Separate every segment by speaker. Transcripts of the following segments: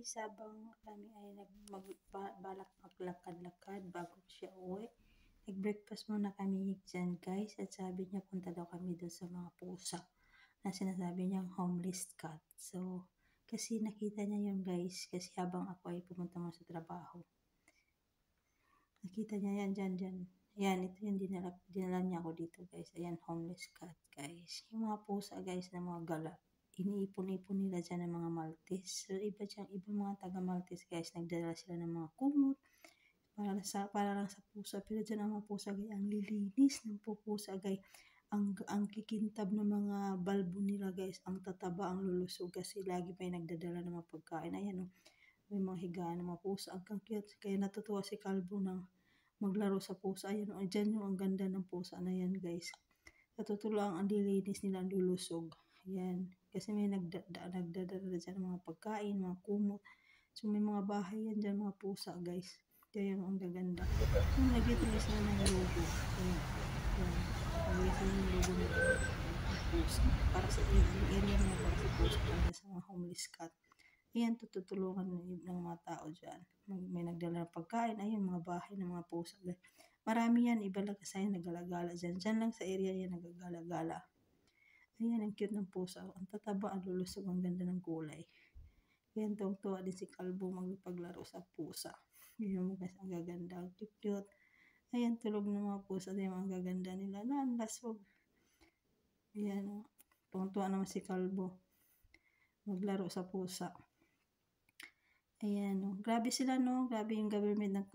Speaker 1: guys, habang kami ay balak maglakad-lakad bago siya uwi. Nag-breakfast muna kami dyan guys at sabi niya punta daw kami doon sa mga pusa na sinasabi niyang homeless cat. So, kasi nakita niya yun guys kasi habang ako ay pumunta mo sa trabaho. Nakita niya yan dyan. Yan, ito yung dinala niya ako dito guys. Ayan, homeless cat guys. Yung mga pusa guys na mga gala. Iniipon-ipon nila dyan ng mga Maltese. So, ibang mga taga-Maltese guys, nagdala sila ng mga kumot para lang sa pusa. Pero dyan ang mga pusa guys, ang lilinis ng pusa guys. Ang kikintab ng mga balbo nila guys, ang tataba, ang lulusog kasi lagi may nagdadala ng mga pagkain. Ayan may mga higaan ng mga pusa. Ang cute. Kaya natutuwa si Kalbo ng maglaro sa pusa. Ayan dyan yung ang ganda ng pusa na yan guys. Natutulungan ang lilinis nila, ang lulusog. Ayan. Kasi may nagdadala dyan ng mga pagkain, mga kumot. So may mga bahay yan dyan, mga pusa guys. Kaya yung ang gaganda. So nag-ituloy sila ng logo. Ayan. Nag-ituloy sila ng logo ng pusa. Para sa area niya, para sa pusa. Para sa mga homeless cat. Ayan, tutulungan ng mga tao dyan. May nagdala ng pagkain. Ayan, mga bahay ng mga pusa guys. Marami yan. Iba lang kasi naggalagala dyan. Dyan lang sa area yan naggalagala. Ayan, ang cute ng pusa. Ang tataba, ang lulusog, ang ganda ng kulay. Ayan, tuwa din si Kalbo magpaglaro sa pusa. Ayan mo guys, ang gaganda, ang cute. Ayan, tulog ng mga pusa. Ayan, ang gaganda nila. Ang laswag. Ayan, tuwa naman si Kalbo maglaro sa pusa. Ayan, grabe sila no. Grabe yung government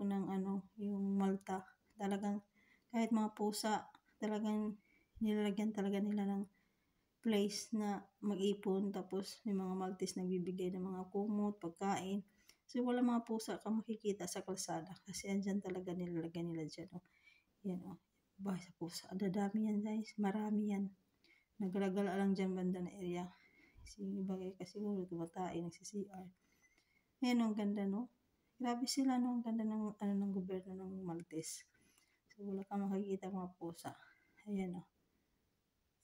Speaker 1: yung Malta. Talagang, kahit mga pusa, talagang nilalagyan talaga nila ng place na mag-ipon, tapos may mga Maltese nagbibigay ng mga kumot, pagkain. So wala mga pusa ka makikita sa kalsada kasi andyan talaga nilalagyan nila dyan. Yan bahay sa pusa. Dadami yan guys, marami yan. Nagalagala lang dyan banda na area. Kasi siguro tumatain, nagsi-CR. Ayan ang ganda no. Grabe sila no, ang ganda ng gobyerno ng Maltese. So wala ka makikita mga pusa. Ayan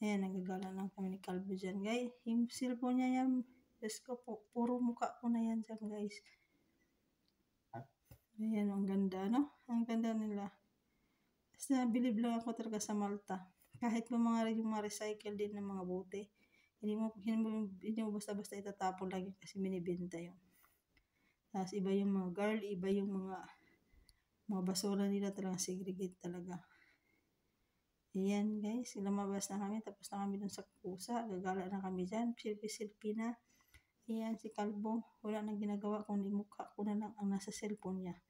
Speaker 1: Ayan, nagagala lang kami ni Kalbo dyan, guys. Yung cellphone niya yan, Diyos ko po, puro mukha ko na yan dyan, guys. Ayan, ang ganda, no? Ang ganda nila. Basta bilib lang ako talaga sa Malta. Kahit pa yung mga recycle din ng mga bote, hindi mo basta-basta itatapon lagi kasi binibenta yun. Tapos iba yung mga girl, iba yung mga basura nila talaga, segregate talaga. Ayan guys, lumabas na kami, tapos na kami dun sa pusa, gagala na kami dyan, selfie na. Ayan si Kalbo, wala nang ginagawa kundi mukha ko na lang ang nasa cellphone niya.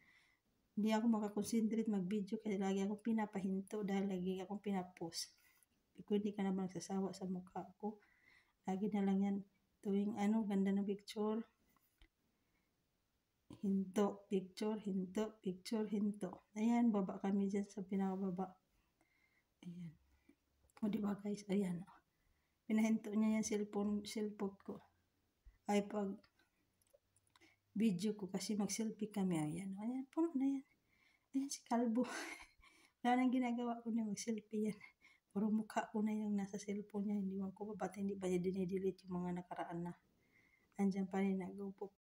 Speaker 1: Hindi ako makakonsentrate mag-video kasi lagi akong pinapahinto dahil lagi akong pinapost. Kung hindi ka na ba nagsasawa sa mukha ko, lagi na lang yan, tuwing ganda ng picture. Hinto, picture, hinto, picture, hinto. Ayan, baba kami dyan sa pinakababa. Ayan. O diba guys, ayan. Pinahinto niya yung cellphone ko. Ay pag video ko kasi mag-selfie kami. Ayan, puno na yan. Ayan si Kalbo. Wala nang ginagawa ko na mag-selfie yan. Puro mukha ko na yung nasa cellphone niya. Hindi ko ba ba't hindi pa niya dinidelete yung mga nakaraan na. Andyan pa rin nag-upo